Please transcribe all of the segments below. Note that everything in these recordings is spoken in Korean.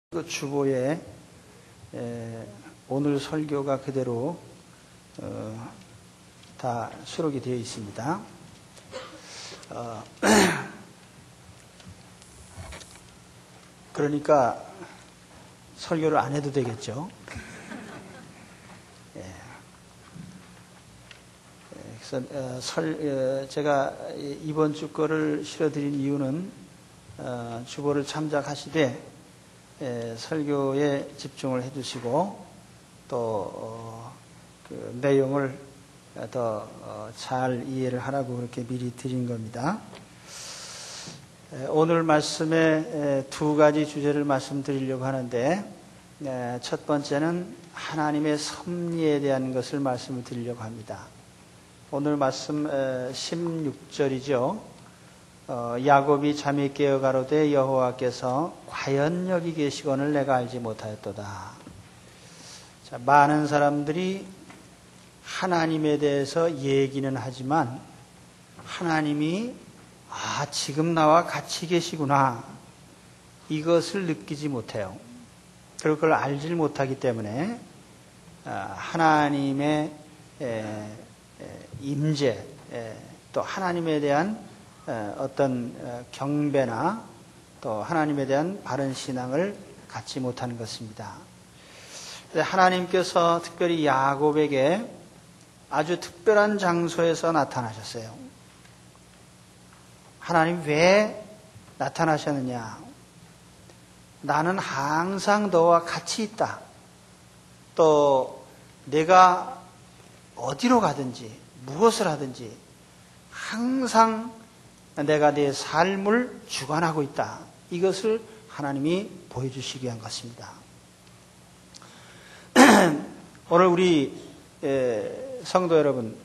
그 주보에 오늘 설교가 그대로 다 수록이 되어 있습니다. 그러니까 설교를 안 해도 되겠죠. 그래서 제가 이번 주 거를 실어드린 이유는 주보를 참작하시되 설교에 집중을 해주시고 또 그 내용을 더 잘 이해를 하라고 그렇게 미리 드린 겁니다. 오늘 말씀에 두 가지 주제를 말씀드리려고 하는데 첫 번째는 하나님의 섭리에 대한 것을 말씀을 드리려고 합니다. 오늘 말씀 16절이죠. 야곱이 잠이 깨어 가로되 여호와께서 과연 여기 계시거늘 내가 알지 못하였도다. 자, 많은 사람들이 하나님에 대해서 얘기는 하지만 하나님이 지금 나와 같이 계시구나 이것을 느끼지 못해요. 그리고 그걸 알지 못하기 때문에 하나님의 임재 또 하나님에 대한 어떤 경배나 또 하나님에 대한 바른 신앙을 갖지 못하는 것입니다. 하나님께서 특별히 야곱에게 아주 특별한 장소에서 나타나셨어요. 하나님 왜 나타나셨느냐? 나는 항상 너와 같이 있다. 또 내가 어디로 가든지 무엇을 하든지 항상 내가 내 삶을 주관하고 있다. 이것을 하나님이 보여주시기 위한 것입니다. 오늘 우리 성도 여러분,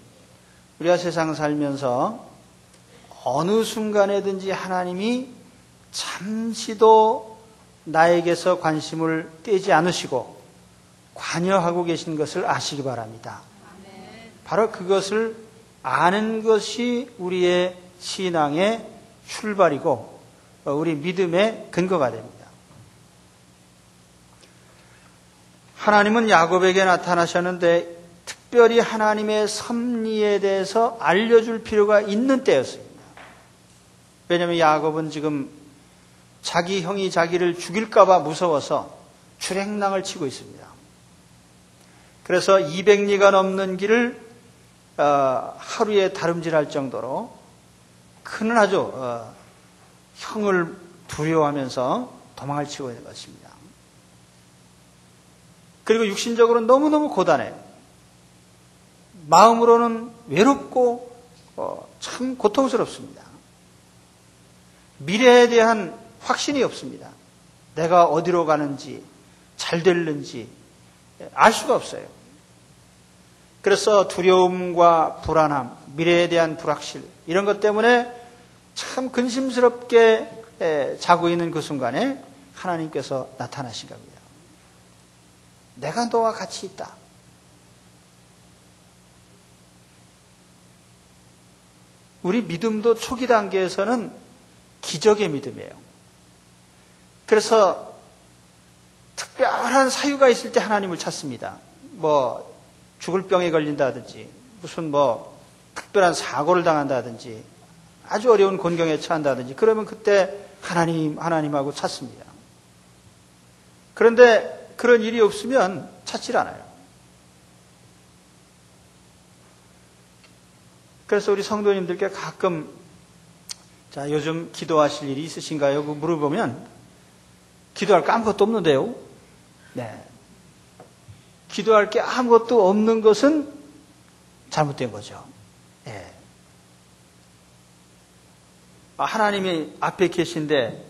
우리가 세상 살면서 어느 순간에든지 하나님이 잠시도 나에게서 관심을 떼지 않으시고 관여하고 계신 것을 아시기 바랍니다. 바로 그것을 아는 것이 우리의 신앙의 출발이고 우리 믿음의 근거가 됩니다. 하나님은 야곱에게 나타나셨는데 특별히 하나님의 섭리에 대해서 알려줄 필요가 있는 때였습니다. 왜냐하면 야곱은 지금 자기 형이 자기를 죽일까 봐 무서워서 출행랑을 치고 있습니다. 그래서 200리가 넘는 길을 하루에 다름질할 정도로 그는 아주 형을 두려워하면서 도망을 치고 있는 것입니다. 그리고 육신적으로 너무너무 고단해요. 마음으로는 외롭고 참 고통스럽습니다. 미래에 대한 확신이 없습니다. 내가 어디로 가는지 잘 될는지 알 수가 없어요. 그래서 두려움과 불안함, 미래에 대한 불확실 이런 것 때문에 참 근심스럽게 자고 있는 그 순간에 하나님께서 나타나신 겁니다. 내가 너와 같이 있다. 우리 믿음도 초기 단계에서는 기적의 믿음이에요. 그래서 특별한 사유가 있을 때 하나님을 찾습니다. 죽을 병에 걸린다든지 무슨 특별한 사고를 당한다든지 아주 어려운 곤경에 처한다든지 그러면 그때 하나님하고 찾습니다. 그런데 그런 일이 없으면 찾질 않아요. 그래서 우리 성도님들께 가끔 요즘 기도하실 일이 있으신가요? 물어보면 기도할 거 아무것도 없는데요. 네. 기도할 게 아무것도 없는 것은 잘못된 거죠. 네. 하나님이 앞에 계신데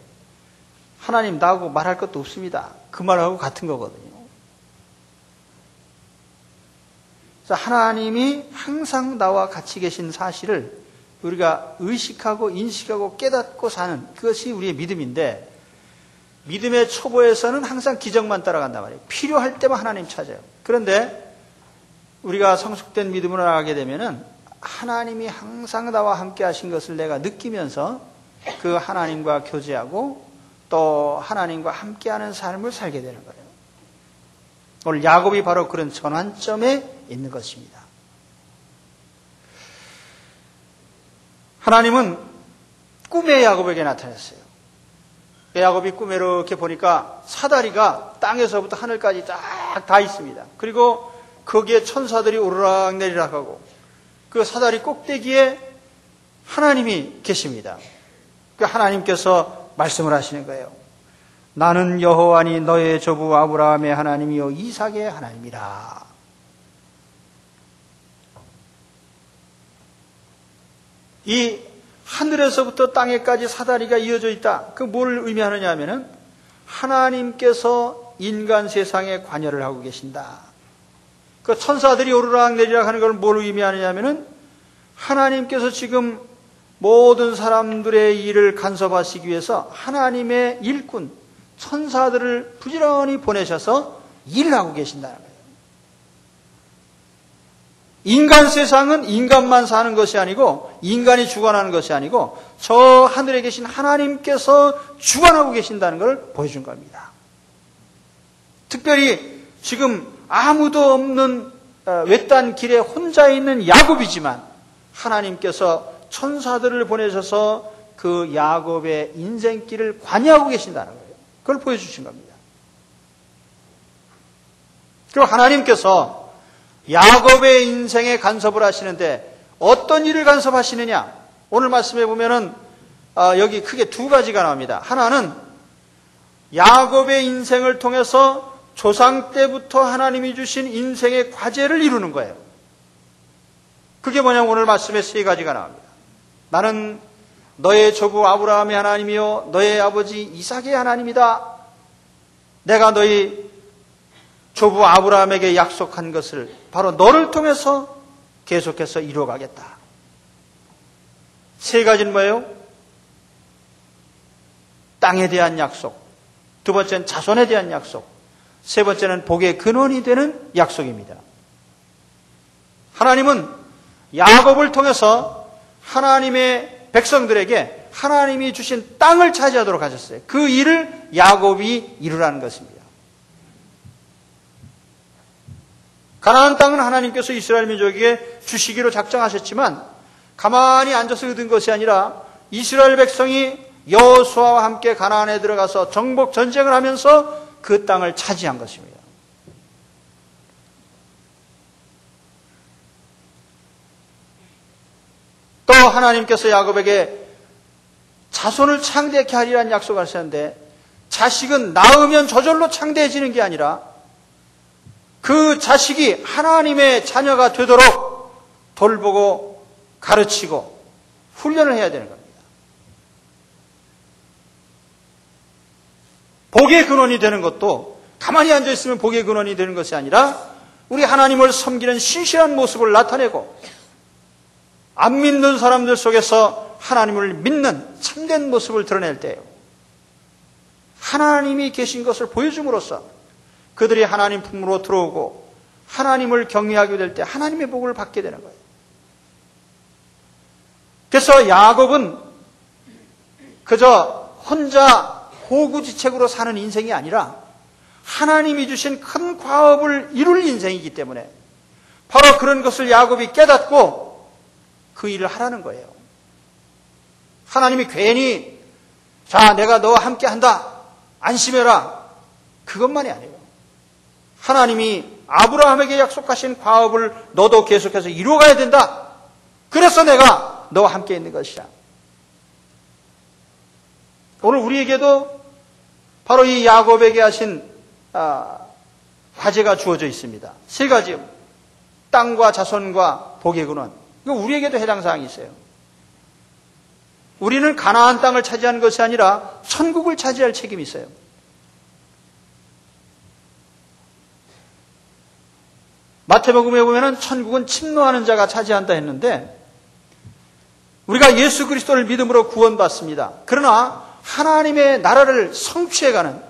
하나님 나하고 말할 것도 없습니다. 그 말하고 같은 거거든요. 그래서 하나님이 항상 나와 같이 계신 사실을 우리가 의식하고 인식하고 깨닫고 사는 그것이 우리의 믿음인데 믿음의 초보에서는 항상 기적만 따라간단 말이에요. 필요할 때만 하나님 찾아요. 그런데 우리가 성숙된 믿음으로 나가게 되면은 하나님이 항상 나와 함께 하신 것을 내가 느끼면서 그 하나님과 교제하고 또 하나님과 함께하는 삶을 살게 되는 거예요. 오늘 야곱이 바로 그런 전환점에 있는 것입니다. 하나님은 꿈에 야곱에게 나타났어요. 야곱이 꿈에 이렇게 보니까 사다리가 땅에서부터 하늘까지 딱 다 있습니다. 그리고 거기에 천사들이 오르락 내리락 하고 그 사다리 꼭대기에 하나님이 계십니다. 그 하나님께서 말씀을 하시는 거예요. 나는 여호와니 너의 조부 아브라함의 하나님이요 이삭의 하나님이라. 이 하늘에서부터 땅에까지 사다리가 이어져 있다. 그 뭘 의미하느냐 하면은 하나님께서 인간 세상에 관여를 하고 계신다. 그 천사들이 오르락 내리락 하는 걸 뭘 의미하느냐 하면은 하나님께서 지금 모든 사람들의 일을 간섭하시기 위해서 하나님의 일꾼, 천사들을 부지런히 보내셔서 일을 하고 계신다는 거예요. 인간 세상은 인간만 사는 것이 아니고 인간이 주관하는 것이 아니고 저 하늘에 계신 하나님께서 주관하고 계신다는 걸 보여준 겁니다. 특별히 지금 아무도 없는 외딴 길에 혼자 있는 야곱이지만 하나님께서 천사들을 보내셔서 그 야곱의 인생길을 관여하고 계신다는 거예요. 그걸 보여주신 겁니다. 그리고 하나님께서 야곱의 인생에 간섭을 하시는데 어떤 일을 간섭하시느냐? 오늘 말씀에 보면은 여기 크게 두 가지가 나옵니다. 하나는 야곱의 인생을 통해서 조상 때부터 하나님이 주신 인생의 과제를 이루는 거예요. 그게 뭐냐면 오늘 말씀에 세 가지가 나옵니다. 나는 너의 조부 아브라함의 하나님이요 너의 아버지 이삭의 하나님이다. 내가 너희 조부 아브라함에게 약속한 것을 바로 너를 통해서 계속해서 이루어가겠다. 세 가지는 뭐예요? 땅에 대한 약속, 두 번째는 자손에 대한 약속, 세 번째는 복의 근원이 되는 약속입니다. 하나님은 야곱을 통해서 하나님의 백성들에게 하나님이 주신 땅을 차지하도록 하셨어요. 그 일을 야곱이 이루라는 것입니다. 가나안 땅은 하나님께서 이스라엘 민족에게 주시기로 작정하셨지만 가만히 앉아서 얻은 것이 아니라 이스라엘 백성이 여호수아와 함께 가나안에 들어가서 정복 전쟁을 하면서 그 땅을 차지한 것입니다. 또 하나님께서 야곱에게 자손을 창대케 하리라는 약속을 하셨는데 자식은 낳으면 저절로 창대해지는 게 아니라 그 자식이 하나님의 자녀가 되도록 돌보고 가르치고 훈련을 해야 되는 겁니다. 복의 근원이 되는 것도 가만히 앉아있으면 복의 근원이 되는 것이 아니라 우리 하나님을 섬기는 신실한 모습을 나타내고 안 믿는 사람들 속에서 하나님을 믿는 참된 모습을 드러낼 때예요. 하나님이 계신 것을 보여줌으로써 그들이 하나님 품으로 들어오고 하나님을 경외하게 될 때 하나님의 복을 받게 되는 거예요. 그래서 야곱은 그저 혼자 호구지책으로 사는 인생이 아니라 하나님이 주신 큰 과업을 이룰 인생이기 때문에 바로 그런 것을 야곱이 깨닫고 그 일을 하라는 거예요. 하나님이 괜히 자 내가 너와 함께 한다 안심해라 그것만이 아니에요. 하나님이 아브라함에게 약속하신 과업을 너도 계속해서 이루어가야 된다. 그래서 내가 너와 함께 있는 것이다. 오늘 우리에게도 바로 이 야곱에게 하신 과제가 주어져 있습니다. 세 가지. 땅과 자손과 복의 근원. 이거 우리에게도 해당 사항이 있어요. 우리는 가나안 땅을 차지하는 것이 아니라 천국을 차지할 책임이 있어요. 마태복음에 보면은 천국은 침노하는 자가 차지한다 했는데 우리가 예수 그리스도를 믿음으로 구원받습니다. 그러나 하나님의 나라를 성취해가는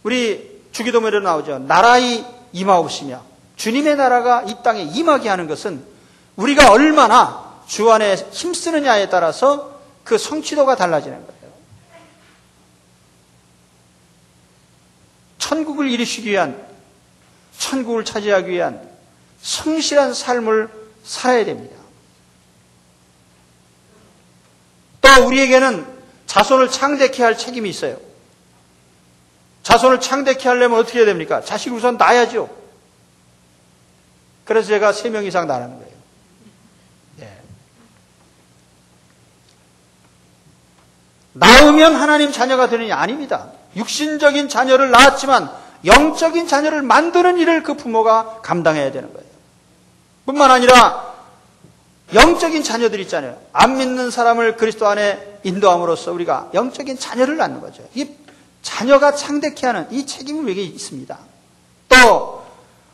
우리 주기도문에 나오죠. 나라의 임하옵시며 주님의 나라가 이 땅에 임하게 하는 것은 우리가 얼마나 주 안에 힘쓰느냐에 따라서 그 성취도가 달라지는 거예요. 천국을 이루시기 위한, 천국을 차지하기 위한 성실한 삶을 살아야 됩니다. 또 우리에게는 자손을 창대케 할 책임이 있어요. 자손을 창대케 하려면 어떻게 해야 됩니까? 자식을 우선 낳아야죠. 그래서 제가 3명 이상 낳는 거예요. 낳으면 하나님 자녀가 되느냐? 아닙니다. 육신적인 자녀를 낳았지만 영적인 자녀를 만드는 일을 그 부모가 감당해야 되는 거예요. 뿐만 아니라 영적인 자녀들 있잖아요. 안 믿는 사람을 그리스도 안에 인도함으로써 우리가 영적인 자녀를 낳는 거죠. 이 자녀가 창대케 하는 이 책임이 우리에게 있습니다. 또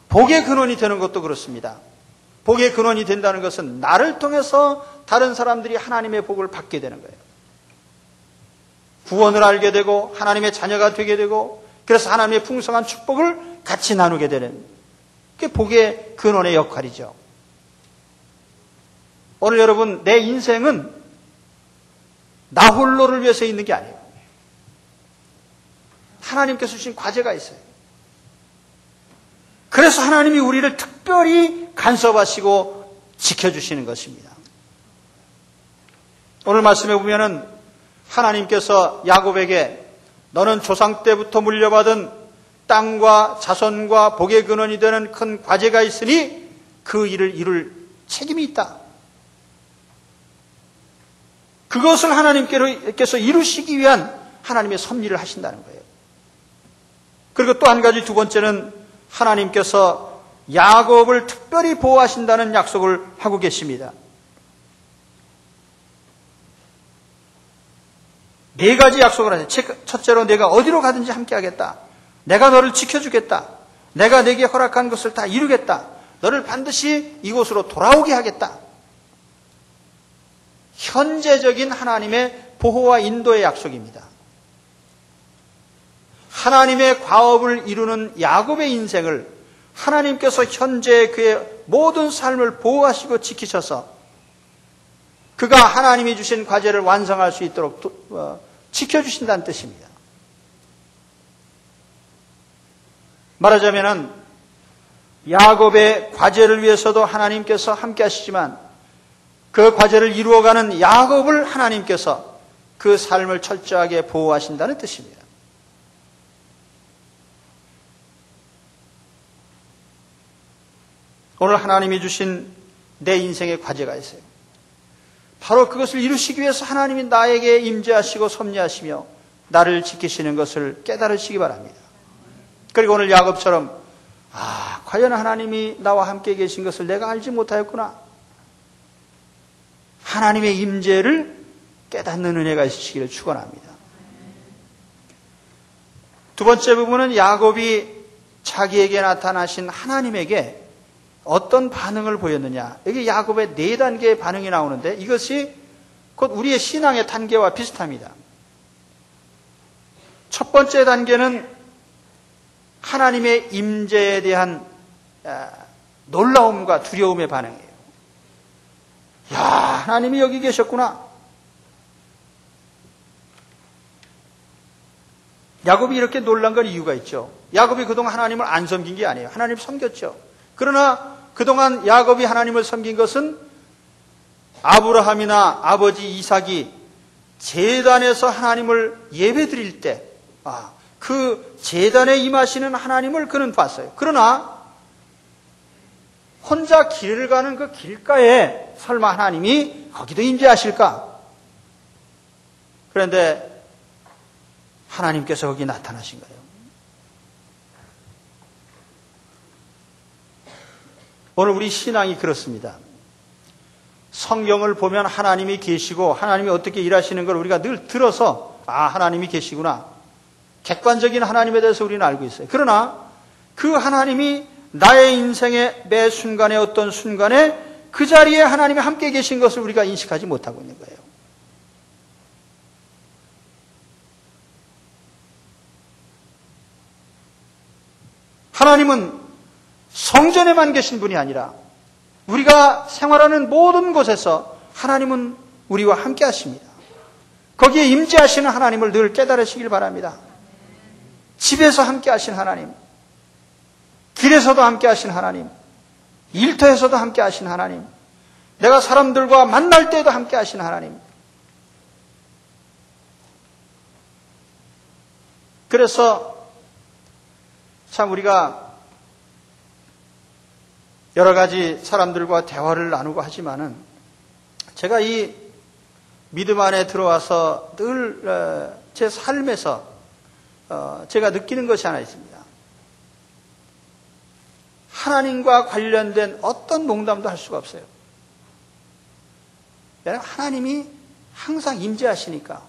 복의 근원이 되는 것도 그렇습니다. 복의 근원이 된다는 것은 나를 통해서 다른 사람들이 하나님의 복을 받게 되는 거예요. 구원을 알게 되고 하나님의 자녀가 되게 되고 그래서 하나님의 풍성한 축복을 같이 나누게 되는 그게 복의 근원의 역할이죠. 오늘 여러분, 내 인생은 나 홀로를 위해서 있는 게 아니에요. 하나님께서 주신 과제가 있어요. 그래서 하나님이 우리를 특별히 간섭하시고 지켜주시는 것입니다. 오늘 말씀에 보면은 하나님께서 야곱에게 너는 조상 때부터 물려받은 땅과 자손과 복의 근원이 되는 큰 과제가 있으니 그 일을 이룰 책임이 있다. 그것을 하나님께서 이루시기 위한 하나님의 섭리를 하신다는 거예요. 그리고 또 한 가지, 두 번째는 하나님께서 야곱을 특별히 보호하신다는 약속을 하고 계십니다. 4가지 약속을 하세요. 첫째로 내가 어디로 가든지 함께 하겠다. 내가 너를 지켜주겠다. 내가 내게 허락한 것을 다 이루겠다. 너를 반드시 이곳으로 돌아오게 하겠다. 현재적인 하나님의 보호와 인도의 약속입니다. 하나님의 과업을 이루는 야곱의 인생을 하나님께서 현재 그의 모든 삶을 보호하시고 지키셔서 그가 하나님이 주신 과제를 완성할 수 있도록 지켜주신다는 뜻입니다. 말하자면 야곱의 과제를 위해서도 하나님께서 함께 하시지만 그 과제를 이루어가는 야곱을 하나님께서 그 삶을 철저하게 보호하신다는 뜻입니다. 오늘 하나님이 주신 내 인생의 과제가 있어요. 바로 그것을 이루시기 위해서 하나님이 나에게 임재하시고 섭리하시며 나를 지키시는 것을 깨달으시기 바랍니다. 그리고 오늘 야곱처럼 과연 하나님이 나와 함께 계신 것을 내가 알지 못하였구나. 하나님의 임재를 깨닫는 은혜가 있으시기를 축원합니다. 두 번째 부분은 야곱이 자기에게 나타나신 하나님에게 어떤 반응을 보였느냐. 여기 야곱의 4단계의 반응이 나오는데 이것이 곧 우리의 신앙의 단계와 비슷합니다. 첫 번째 단계는 하나님의 임재에 대한 놀라움과 두려움의 반응이에요. 야, 하나님이 여기 계셨구나. 야곱이 이렇게 놀란 건 이유가 있죠. 야곱이 그동안 하나님을 안 섬긴 게 아니에요. 하나님을 섬겼죠. 그러나 그동안 야곱이 하나님을 섬긴 것은 아브라함이나 아버지 이삭이 제단에서 하나님을 예배드릴 때 그 제단에 임하시는 하나님을 그는 봤어요. 그러나 혼자 길을 가는 그 길가에 설마 하나님이 거기도 임재하실까? 그런데 하나님께서 거기 나타나신 거예요. 오늘 우리 신앙이 그렇습니다. 성경을 보면 하나님이 계시고 하나님이 어떻게 일하시는 걸 우리가 늘 들어서 하나님이 계시구나. 객관적인 하나님에 대해서 우리는 알고 있어요. 그러나 그 하나님이 나의 인생의 매 순간에 어떤 순간에 그 자리에 하나님이 함께 계신 것을 우리가 인식하지 못하고 있는 거예요. 하나님은 성전에만 계신 분이 아니라 우리가 생활하는 모든 곳에서 하나님은 우리와 함께 하십니다. 거기에 임재하시는 하나님을 늘 깨달으시길 바랍니다. 집에서 함께 하신 하나님, 길에서도 함께 하신 하나님, 일터에서도 함께 하신 하나님, 내가 사람들과 만날 때에도 함께 하신 하나님. 그래서 참 우리가 여러 가지 사람들과 대화를 나누고 하지만은 제가 이 믿음 안에 들어와서 늘 제 삶에서 제가 느끼는 것이 하나 있습니다. 하나님과 관련된 어떤 농담도 할 수가 없어요. 왜냐하면 하나님이 항상 임재하시니까.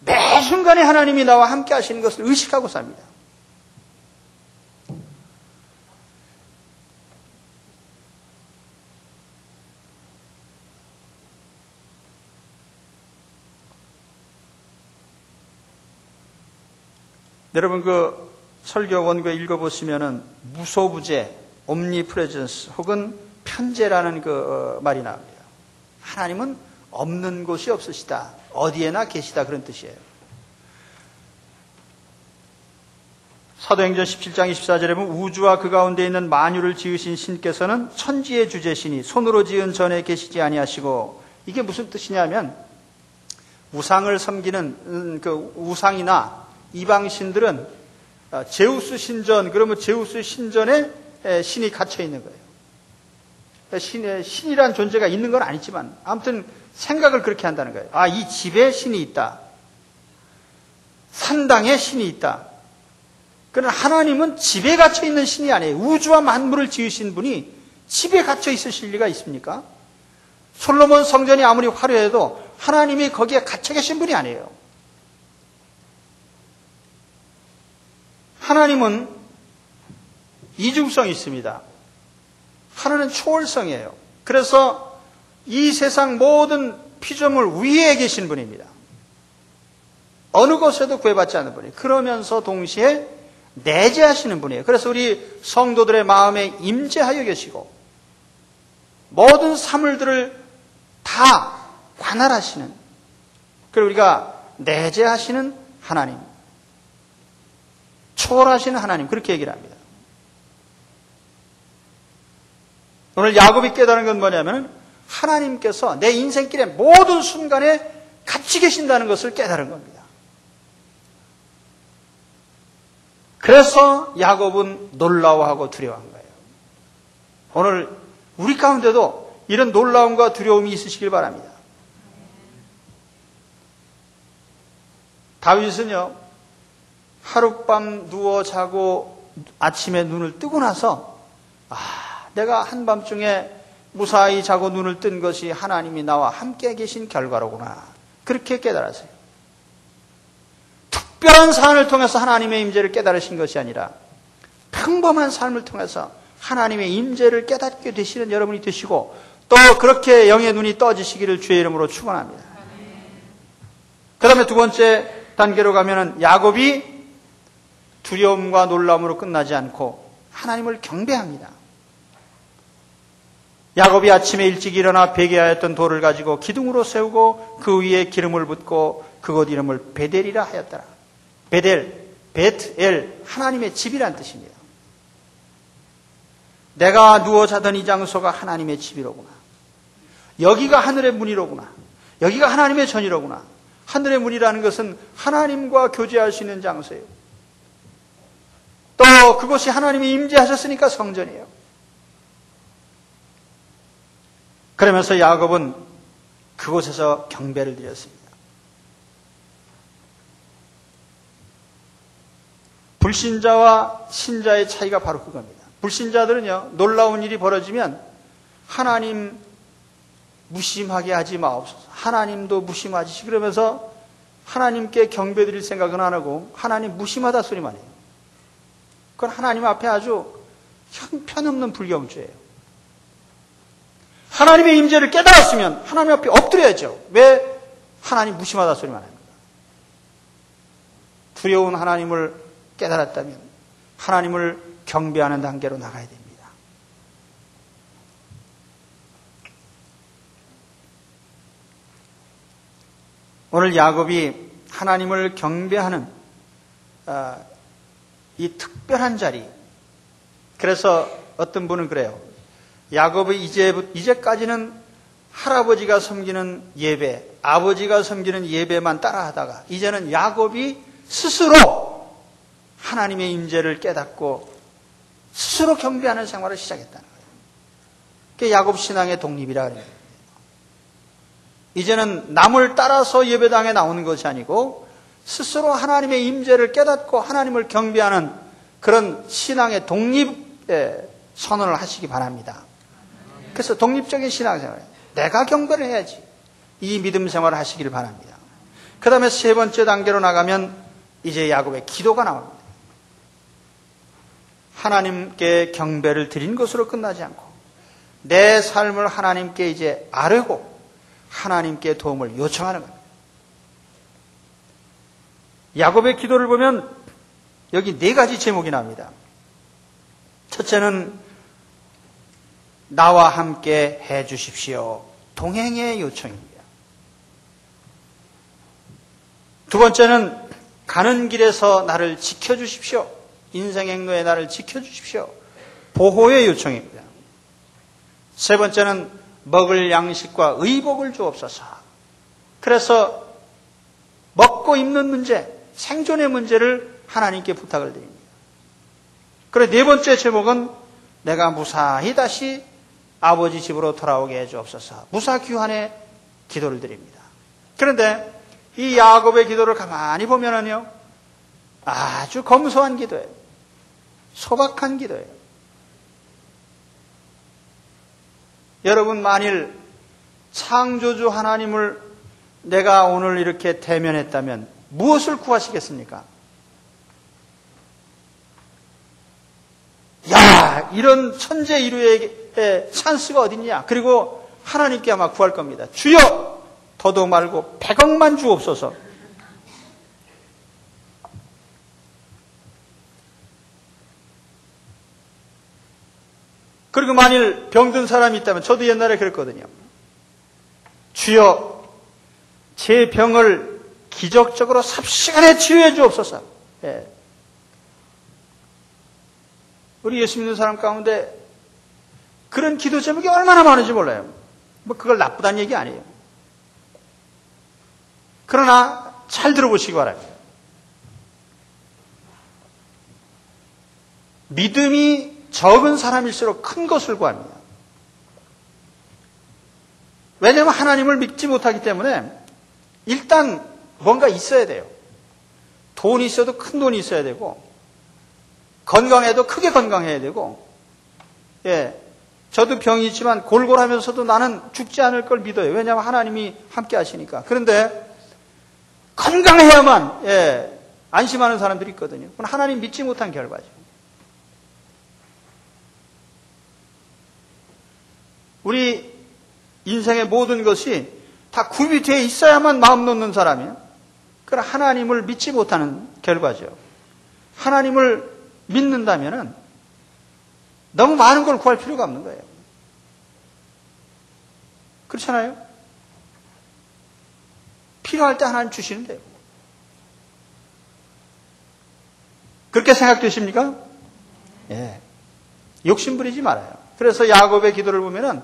매 순간에 하나님이 나와 함께 하시는 것을 의식하고 삽니다. 여러분 그 설교 원고 읽어보시면은 무소부재, 옴니프레전스 혹은 편재라는 그 말이 나옵니다. 하나님은 없는 곳이 없으시다. 어디에나 계시다. 그런 뜻이에요. 사도행전 17장 24절에 보면 우주와 그 가운데 있는 만유를 지으신 신께서는 천지의 주제시니 손으로 지은 전에 계시지 아니하시고, 이게 무슨 뜻이냐면 우상을 섬기는 그 우상이나 이방신들은 제우스 신전, 그러면 제우스 신전에 신이 갇혀 있는 거예요. 신이란 존재가 있는 건 아니지만 아무튼 생각을 그렇게 한다는 거예요. 아, 이 집에 신이 있다. 산당에 신이 있다. 그러나 하나님은 집에 갇혀 있는 신이 아니에요. 우주와 만물을 지으신 분이 집에 갇혀 있으실 리가 있습니까? 솔로몬 성전이 아무리 화려해도 하나님이 거기에 갇혀 계신 분이 아니에요. 하나님은 이중성이 있습니다. 하나는 초월성이에요. 그래서 이 세상 모든 피조물 위에 계신 분입니다. 어느 곳에도 구애받지 않는 분이에요. 그러면서 동시에 내재하시는 분이에요. 그래서 우리 성도들의 마음에 임재하여 계시고 모든 사물들을 다 관할하시는, 그리고 우리가 내재하시는 하나님, 초월하시는 하나님, 그렇게 얘기를 합니다. 오늘 야곱이 깨달은 건 뭐냐면 하나님께서 내 인생길의 모든 순간에 같이 계신다는 것을 깨달은 겁니다. 그래서 야곱은 놀라워하고 두려워한 거예요. 오늘 우리 가운데도 이런 놀라움과 두려움이 있으시길 바랍니다. 다윗은요, 하룻밤 누워 자고 아침에 눈을 뜨고 나서 내가 한밤중에 무사히 자고 눈을 뜬 것이 하나님이 나와 함께 계신 결과로구나, 그렇게 깨달았어요. 특별한 사안을 통해서 하나님의 임재를 깨달으신 것이 아니라 평범한 삶을 통해서 하나님의 임재를 깨닫게 되시는 여러분이 되시고, 또 그렇게 영의 눈이 떠지시기를 주의 이름으로 축원합니다. 그 다음에 두 번째 단계로 가면은 야곱이 두려움과 놀라움으로 끝나지 않고 하나님을 경배합니다. 야곱이 아침에 일찍 일어나 베개하였던 돌을 가지고 기둥으로 세우고 그 위에 기름을 붓고 그곳 이름을 베델이라 하였더라. 베델, 베트엘, 하나님의 집이란 뜻입니다. 내가 누워 자던 이 장소가 하나님의 집이로구나. 여기가 하늘의 문이로구나. 여기가 하나님의 전이로구나. 하늘의 문이라는 것은 하나님과 교제할 수 있는 장소예요. 또 그곳이 하나님이 임재하셨으니까 성전이에요. 그러면서 야곱은 그곳에서 경배를 드렸습니다. 불신자와 신자의 차이가 바로 그겁니다. 불신자들은요, 놀라운 일이 벌어지면 하나님 무심하게 하지 마옵소서, 하나님도 무심하지, 그러면서 하나님께 경배드릴 생각은 안 하고 하나님 무심하다 소리만 해요. 그건 하나님 앞에 아주 형편없는 불경주예요. 하나님의 임재를 깨달았으면 하나님 앞에 엎드려야죠. 왜 하나님 무심하다 소리만 합니까? 두려운 하나님을 깨달았다면 하나님을 경배하는 단계로 나가야 됩니다. 오늘 야곱이 하나님을 경배하는 이 특별한 자리. 그래서 어떤 분은 그래요. 야곱이 이제까지는 할아버지가 섬기는 예배, 아버지가 섬기는 예배만 따라하다가 이제는 야곱이 스스로 하나님의 임재를 깨닫고 스스로 경배하는 생활을 시작했다는 거예요. 그게 야곱 신앙의 독립이라 그래요. 이제는 남을 따라서 예배당에 나오는 것이 아니고 스스로 하나님의 임재를 깨닫고 하나님을 경배하는 그런 신앙의 독립의 선언을 하시기 바랍니다. 그래서 독립적인 신앙생활, 내가 경배를 해야지. 이 믿음 생활을 하시기를 바랍니다. 그 다음에 세 번째 단계로 나가면 이제 야곱의 기도가 나옵니다. 하나님께 경배를 드린 것으로 끝나지 않고 내 삶을 하나님께 이제 아뢰고 하나님께 도움을 요청하는 겁니다. 야곱의 기도를 보면 여기 네 가지 제목이 나옵니다. 첫째는 나와 함께 해 주십시오. 동행의 요청입니다. 두 번째는 가는 길에서 나를 지켜주십시오. 인생 행로에 나를 지켜주십시오. 보호의 요청입니다. 세 번째는 먹을 양식과 의복을 주옵소서. 그래서 먹고 입는 문제, 생존의 문제를 하나님께 부탁을 드립니다. 그리고 네 번째 제목은 내가 무사히 다시 아버지 집으로 돌아오게 해주옵소서. 무사귀환의 기도를 드립니다. 그런데 이 야곱의 기도를 가만히 보면은요, 아주 검소한 기도예요. 소박한 기도예요. 여러분, 만일 창조주 하나님을 내가 오늘 이렇게 대면했다면 무엇을 구하시겠습니까? 야, 이런 천재 이루의 찬스가 어딨냐? 그리고 하나님께 아마 구할 겁니다. 주여, 더도 말고 100억만 주옵소서. 그리고 만일 병든 사람이 있다면, 저도 옛날에 그랬거든요. 주여, 제 병을 기적적으로 삽시간에 치유해 주옵소서. 예. 우리 예수 믿는 사람 가운데 그런 기도 제목이 얼마나 많은지 몰라요. 뭐 그걸 나쁘다는 얘기 아니에요. 그러나 잘 들어보시기 바랍니다. 믿음이 적은 사람일수록 큰 것을 구합니다. 왜냐하면 하나님을 믿지 못하기 때문에 일단 뭔가 있어야 돼요. 돈이 있어도 큰 돈이 있어야 되고, 건강해도 크게 건강해야 되고, 예, 저도 병이 있지만 골골하면서도 나는 죽지 않을 걸 믿어요. 왜냐하면 하나님이 함께 하시니까. 그런데 건강해야만, 예, 안심하는 사람들이 있거든요. 그건 하나님 믿지 못한 결과죠. 우리 인생의 모든 것이 다 굽이 되어 있어야만 마음 놓는 사람이에요. 그건 하나님을 믿지 못하는 결과죠. 하나님을 믿는다면은 너무 많은 걸 구할 필요가 없는 거예요. 그렇잖아요? 필요할 때 하나님 주시는 데요. 그렇게 생각되십니까? 예. 욕심 부리지 말아요. 그래서 야곱의 기도를 보면은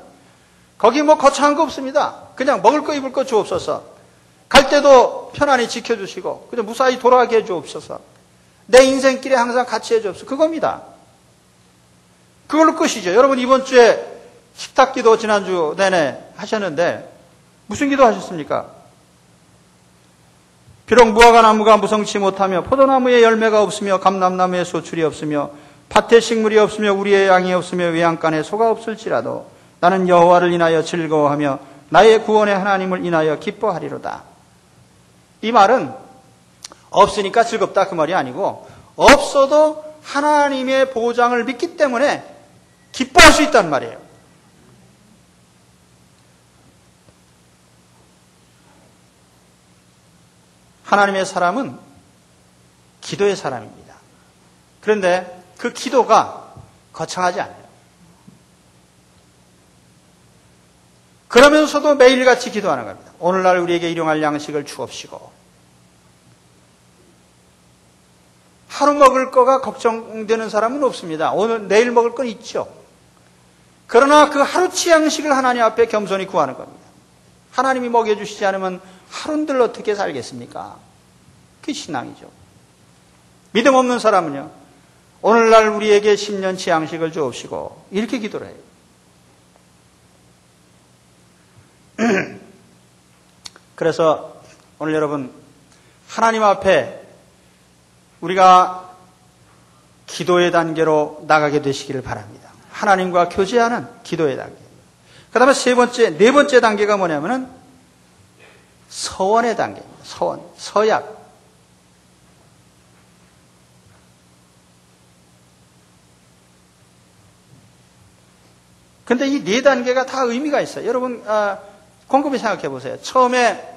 거기 뭐 거창한 거 없습니다. 그냥 먹을 거 입을 거 주옵소서. 갈 때도 편안히 지켜주시고 그냥 무사히 돌아가게 해주옵소서. 내 인생길에 항상 같이 해주옵소서. 그겁니다. 그걸로 끝이죠. 여러분, 이번 주에 식탁 기도 지난주 내내 하셨는데 무슨 기도 하셨습니까? 비록 무화과 나무가 무성치 못하며 포도나무에 열매가 없으며 감람나무에 소출이 없으며 밭에 식물이 없으며 우리의 양이 없으며 외양간에 소가 없을지라도 나는 여호와를 인하여 즐거워하며 나의 구원의 하나님을 인하여 기뻐하리로다. 이 말은 없으니까 즐겁다 그 말이 아니고, 없어도 하나님의 보장을 믿기 때문에 기뻐할 수 있다는 말이에요. 하나님의 사람은 기도의 사람입니다. 그런데 그 기도가 거창하지 않아요. 그러면서도 매일같이 기도하는 겁니다. 오늘날 우리에게 일용할 양식을 주옵시고. 하루 먹을 거가 걱정되는 사람은 없습니다. 오늘 내일 먹을 건 있죠. 그러나 그 하루치 양식을 하나님 앞에 겸손히 구하는 겁니다. 하나님이 먹여주시지 않으면 하루들 어떻게 살겠습니까? 그게 신앙이죠. 믿음 없는 사람은요, 오늘날 우리에게 10년치 양식을 주옵시고 이렇게 기도를 해요. 그래서 오늘 여러분, 하나님 앞에 우리가 기도의 단계로 나가게 되시기를 바랍니다. 하나님과 교제하는 기도의 단계. 그 다음에 네 번째 단계가 뭐냐면은 서원의 단계입니다. 서원, 서약. 근데 이 네 단계가 다 의미가 있어요. 여러분, 곰곰이 생각해 보세요. 처음에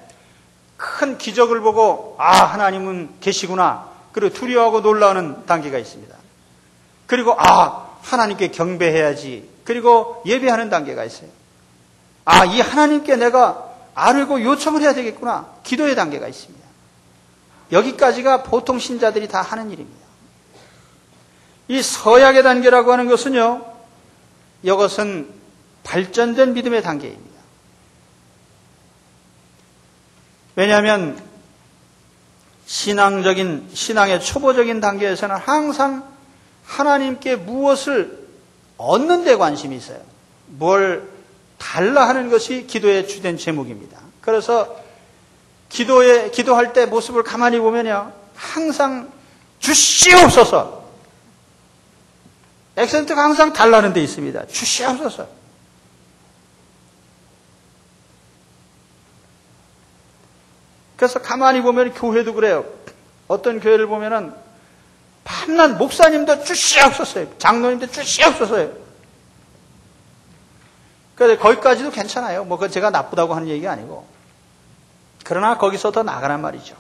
큰 기적을 보고, 하나님은 계시구나. 그리고 두려워하고 놀라는 단계가 있습니다. 그리고, 하나님께 경배해야지. 그리고 예배하는 단계가 있어요. 이 하나님께 내가 알고 요청을 해야 되겠구나. 기도의 단계가 있습니다. 여기까지가 보통 신자들이 다 하는 일입니다. 이 서약의 단계라고 하는 것은요, 이것은 발전된 믿음의 단계입니다. 왜냐하면 신앙의 초보적인 단계에서는 항상 하나님께 무엇을 얻는 데 관심이 있어요. 뭘 달라 하는 것이 기도의 주된 제목입니다. 그래서 기도할 때 모습을 가만히 보면요, 항상 주시옵소서. 액센트가 항상 달라는 데 있습니다. 주시옵소서. 그래서 가만히 보면 교회도 그래요. 어떤 교회를 보면은 밤낮 목사님도 주시옵소서요. 장로님도 주시옵소서요. 그래서 거기까지도 괜찮아요. 그건 제가 나쁘다고 하는 얘기가 아니고. 그러나 거기서 더 나가란 말이죠.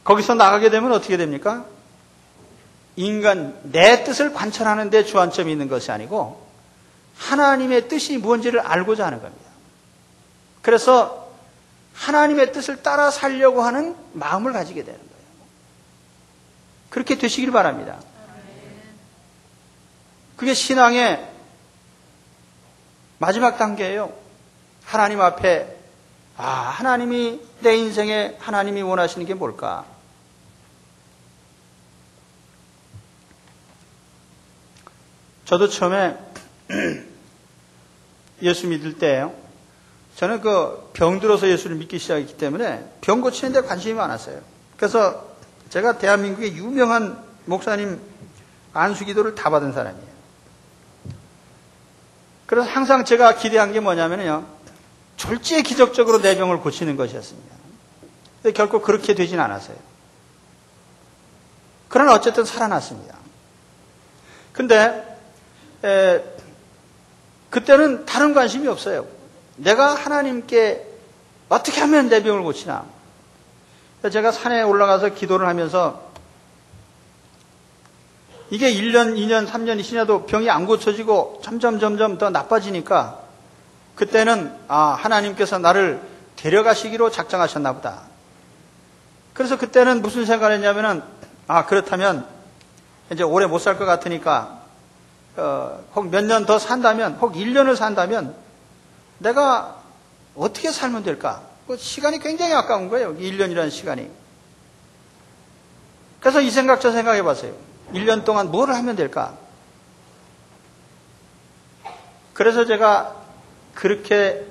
거기서 나가게 되면 어떻게 됩니까? 인간, 내 뜻을 관찰하는 데 주안점이 있는 것이 아니고 하나님의 뜻이 무엇인지를 알고자 하는 겁니다. 그래서 하나님의 뜻을 따라 살려고 하는 마음을 가지게 되는 거예요. 그렇게 되시길 바랍니다. 그게 신앙의 마지막 단계예요. 하나님 앞에 하나님이 내 인생에 하나님이 원하시는 게 뭘까? 저도 처음에 예수 믿을 때요, 저는 병 들어서 예수를 믿기 시작했기 때문에 병 고치는 데 관심이 많았어요. 그래서 제가 대한민국의 유명한 목사님 안수기도를 다 받은 사람이에요. 그래서 항상 제가 기대한 게 뭐냐면요, 졸지에 기적적으로 내 병을 고치는 것이었습니다. 근데 결코 그렇게 되진 않았어요. 그러나 어쨌든 살아났습니다. 근데 그때는 다른 관심이 없어요. 내가 하나님께 어떻게 하면 내 병을 고치나. 제가 산에 올라가서 기도를 하면서 이게 1년, 2년, 3년이 지나도 병이 안 고쳐지고 점점 더 나빠지니까 그때는 하나님께서 나를 데려가시기로 작정하셨나 보다. 그래서 그때는 무슨 생각을 했냐면은 그렇다면 이제 오래 못 살 것 같으니까 혹 몇 년 더 산다면, 혹 1년을 산다면 내가 어떻게 살면 될까? 시간이 굉장히 아까운 거예요. 1년이라는 시간이. 그래서 이 생각 저 생각 해봤어요. 1년 동안 뭘 하면 될까? 그래서 제가 그렇게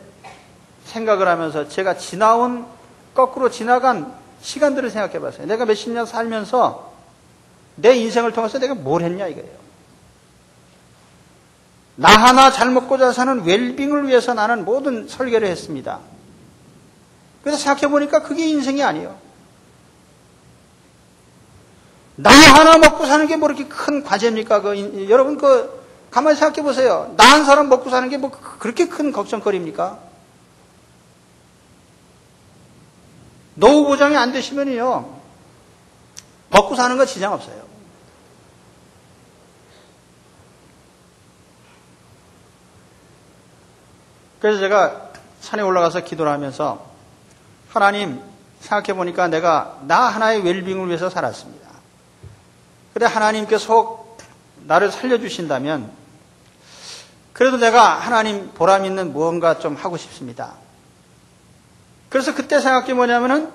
생각을 하면서 제가 거꾸로 지나간 시간들을 생각해 봤어요. 내가 몇십 년 살면서 내 인생을 통해서 내가 뭘 했냐 이거예요. 나 하나 잘 먹고 잘 사는 웰빙을 위해서 나는 모든 설계를 했습니다. 그래서 생각해 보니까 그게 인생이 아니에요. 나 하나 먹고 사는 게 뭐 이렇게 큰 과제입니까? 여러분 가만히 생각해 보세요. 나 한 사람 먹고 사는 게 뭐 그렇게 큰 걱정거리입니까? 노후 보장이 안 되시면요, 먹고 사는 거 지장 없어요. 그래서 제가 산에 올라가서 기도를 하면서 하나님, 생각해 보니까 내가 나 하나의 웰빙을 위해서 살았습니다. 그런데 하나님께서 혹 나를 살려주신다면 그래도 내가 하나님 보람 있는 무언가 좀 하고 싶습니다. 그래서 그때 생각해 뭐냐면은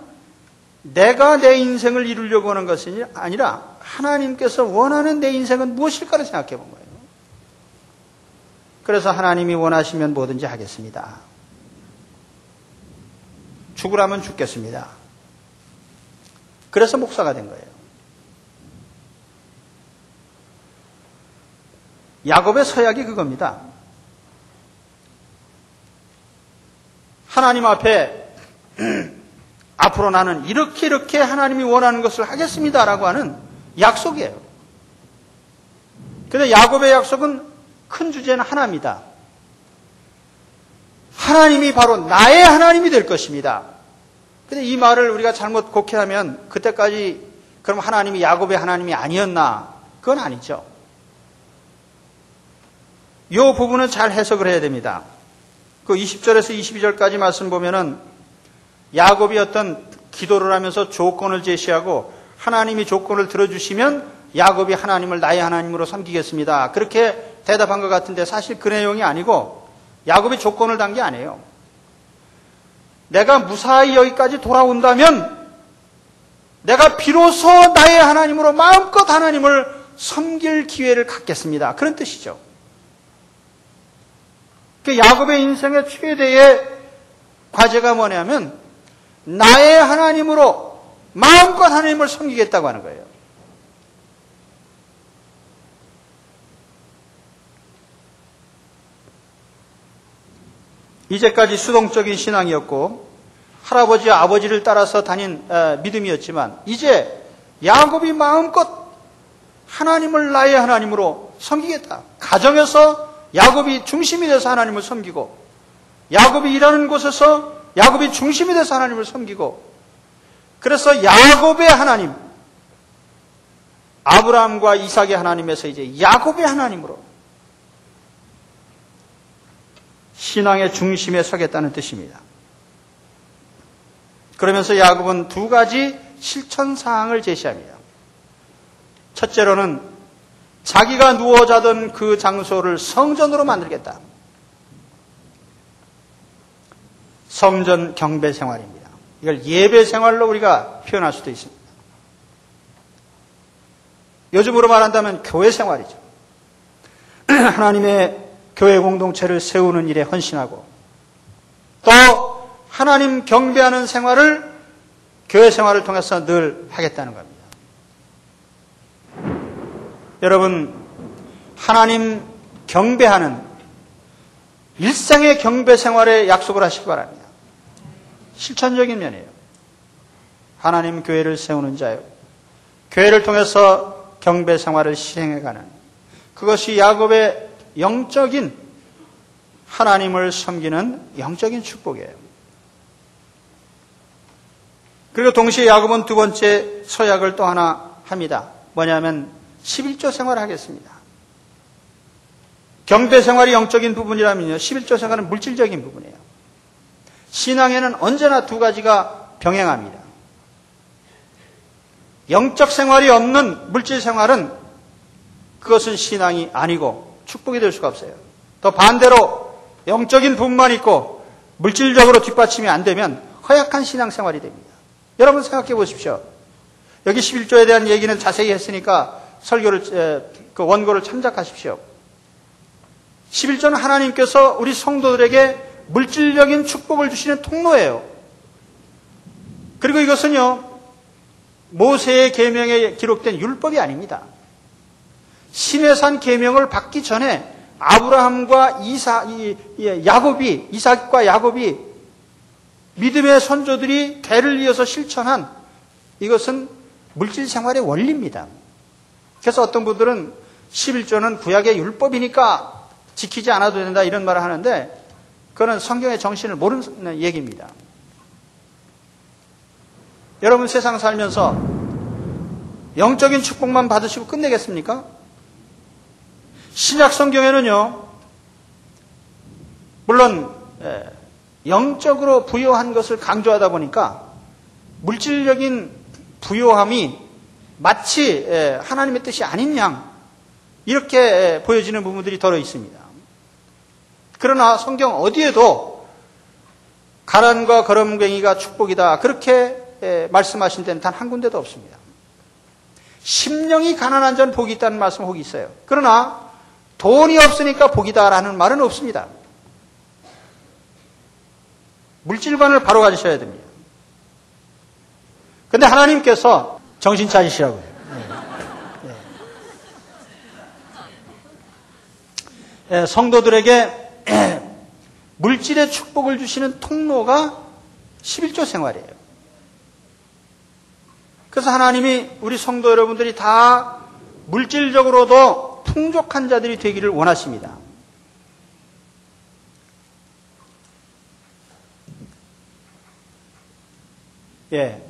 내가 내 인생을 이루려고 하는 것이 아니라 하나님께서 원하는 내 인생은 무엇일까를 생각해 본 거예요. 그래서 하나님이 원하시면 뭐든지 하겠습니다. 죽으라면 죽겠습니다. 그래서 목사가 된 거예요. 야곱의 서약이 그겁니다. 하나님 앞에 앞으로 나는 이렇게 하나님이 원하는 것을 하겠습니다라고 하는 약속이에요. 그런데 야곱의 약속은 큰 주제는 하나입니다. 하나님이 바로 나의 하나님이 될 것입니다. 그런데 이 말을 우리가 잘못 곡해하면 그때까지 그럼 하나님이 야곱의 하나님이 아니었나? 그건 아니죠. 이 부분은 잘 해석을 해야 됩니다. 그 20절에서 22절까지 말씀 보면은 야곱이 어떤 기도를 하면서 조건을 제시하고 하나님이 조건을 들어주시면 야곱이 하나님을 나의 하나님으로 섬기겠습니다. 그렇게 대답한 것 같은데 사실 그 내용이 아니고 야곱이 조건을 단 게 아니에요. 내가 무사히 여기까지 돌아온다면 내가 비로소 나의 하나님으로 마음껏 하나님을 섬길 기회를 갖겠습니다. 그런 뜻이죠. 야곱의 인생의 최대의 과제가 뭐냐면 나의 하나님으로 마음껏 하나님을 섬기겠다고 하는 거예요. 이제까지 수동적인 신앙이었고 할아버지, 아버지를 따라서 다닌 믿음이었지만 이제 야곱이 마음껏 하나님을 나의 하나님으로 섬기겠다. 가정에서 야곱이 중심이 돼서 하나님을 섬기고 야곱이 일하는 곳에서 야곱이 중심이 돼서 하나님을 섬기고 그래서 야곱의 하나님, 아브라함과 이삭의 하나님에서 이제 야곱의 하나님으로 신앙의 중심에 서겠다는 뜻입니다. 그러면서 야곱은 두 가지 실천 사항을 제시합니다. 첫째로는 자기가 누워 자던 그 장소를 성전으로 만들겠다. 성전 경배 생활입니다. 이걸 예배 생활로 우리가 표현할 수도 있습니다. 요즘으로 말한다면 교회 생활이죠. 하나님의 교회 공동체를 세우는 일에 헌신하고 또 하나님 경배하는 생활을 교회 생활을 통해서 늘 하겠다는 겁니다. 여러분, 하나님 경배하는 일상의 경배 생활에 약속을 하시기 바랍니다. 실천적인 면이에요. 하나님 교회를 세우는 자요. 교회를 통해서 경배 생활을 실행해가는 그것이 야곱의 영적인 하나님을 섬기는 영적인 축복이에요. 그리고 동시에 야곱은 두 번째 서약을 또 하나 합니다. 뭐냐면 11조 생활을 하겠습니다. 경배 생활이 영적인 부분이라면요. 11조 생활은 물질적인 부분이에요. 신앙에는 언제나 두 가지가 병행합니다. 영적 생활이 없는 물질 생활은 그것은 신앙이 아니고 축복이 될 수가 없어요. 또 반대로 영적인 부분만 있고 물질적으로 뒷받침이 안 되면 허약한 신앙생활이 됩니다. 여러분 생각해 보십시오. 여기 11조에 대한 얘기는 자세히 했으니까 설교를 그 원고를 참작하십시오. 11조는 하나님께서 우리 성도들에게 물질적인 축복을 주시는 통로예요. 그리고 이것은요 모세의 계명에 기록된 율법이 아닙니다. 시내산 계명을 받기 전에 아브라함과 이삭과 야곱이 믿음의 선조들이 대를 이어서 실천한 이것은 물질 생활의 원리입니다. 그래서 어떤 분들은 11조는 구약의 율법이니까 지키지 않아도 된다 이런 말을 하는데 그거는 성경의 정신을 모르는 얘기입니다. 여러분 세상 살면서 영적인 축복만 받으시고 끝내겠습니까? 신약 성경에는요, 물론 영적으로 부요한 것을 강조하다 보니까 물질적인 부요함이 마치 하나님의 뜻이 아닌 양 이렇게 보여지는 부분들이 더러 있습니다. 그러나 성경 어디에도 가난과 거름괭이가 축복이다 그렇게 말씀하신 데는 단 한 군데도 없습니다. 심령이 가난한 자는 복이 있다는 말씀은 혹 있어요. 그러나 돈이 없으니까 복이다라는 말은 없습니다. 물질관을 바로 가지셔야 됩니다. 그런데 하나님께서 정신 차리시라고요. 성도들에게 물질의 축복을 주시는 통로가 11조 생활이에요. 그래서 하나님이 우리 성도 여러분들이 다 물질적으로도 풍족한 자들이 되기를 원하십니다. 예.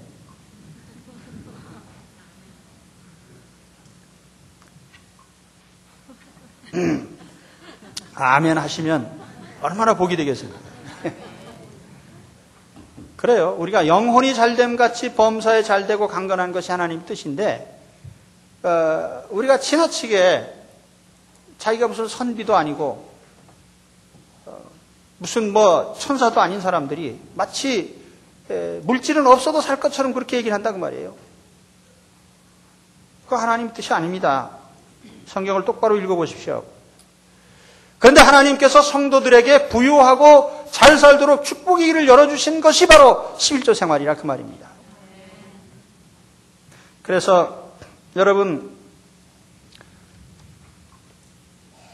아멘 하시면 얼마나 복이 되겠습니까? 그래요. 우리가 영혼이 잘됨 같이 범사에 잘되고 강건한 것이 하나님 뜻인데 우리가 지나치게 자기가 무슨 선비도 아니고 무슨 뭐 천사도 아닌 사람들이 마치 물질은 없어도 살 것처럼 그렇게 얘기를 한다고 말이에요. 그거 하나님 뜻이 아닙니다. 성경을 똑바로 읽어보십시오. 그런데 하나님께서 성도들에게 부유하고 잘 살도록 축복의 길을 열어주신 것이 바로 11조 생활이라 그 말입니다. 그래서 여러분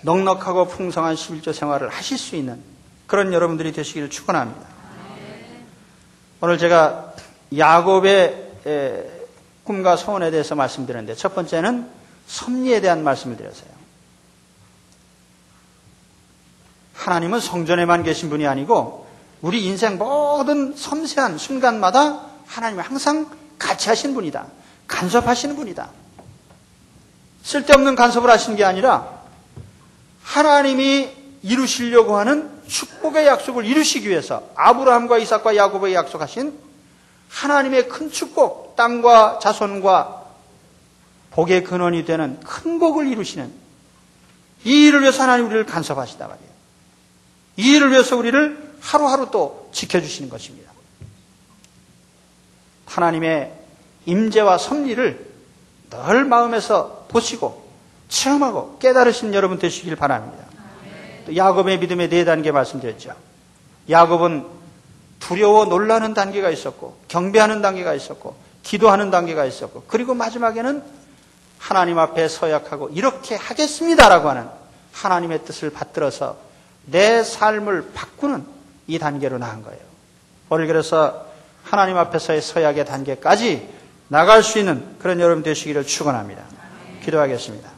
넉넉하고 풍성한 11조 생활을 하실 수 있는 그런 여러분들이 되시기를 축원합니다. 오늘 제가 야곱의 꿈과 소원에 대해서 말씀드렸는데 첫 번째는 섭리에 대한 말씀을 드렸어요. 하나님은 성전에만 계신 분이 아니고 우리 인생 모든 섬세한 순간마다 하나님은 항상 같이 하시는 분이다. 간섭하시는 분이다. 쓸데없는 간섭을 하시는 게 아니라 하나님이 이루시려고 하는 축복의 약속을 이루시기 위해서 아브라함과 이삭과 야곱에게 약속하신 하나님의 큰 축복, 땅과 자손과 복의 근원이 되는 큰 복을 이루시는 이 일을 위해서 하나님 우리를 간섭하시다 말이에요. 이 일을 위해서 우리를 하루하루 또 지켜주시는 것입니다. 하나님의 임재와 섭리를 늘 마음에서 보시고 체험하고 깨달으신 여러분 되시길 바랍니다. 또 야곱의 믿음의 4단계 말씀드렸죠. 야곱은 두려워 놀라는 단계가 있었고 경배하는 단계가 있었고 기도하는 단계가 있었고 그리고 마지막에는 하나님 앞에 서약하고 이렇게 하겠습니다라고 하는 하나님의 뜻을 받들어서 내 삶을 바꾸는 이 단계로 나간 거예요. 오늘 그래서 하나님 앞에서의 서약의 단계까지 나갈 수 있는 그런 여러분 되시기를 축원합니다. 기도하겠습니다.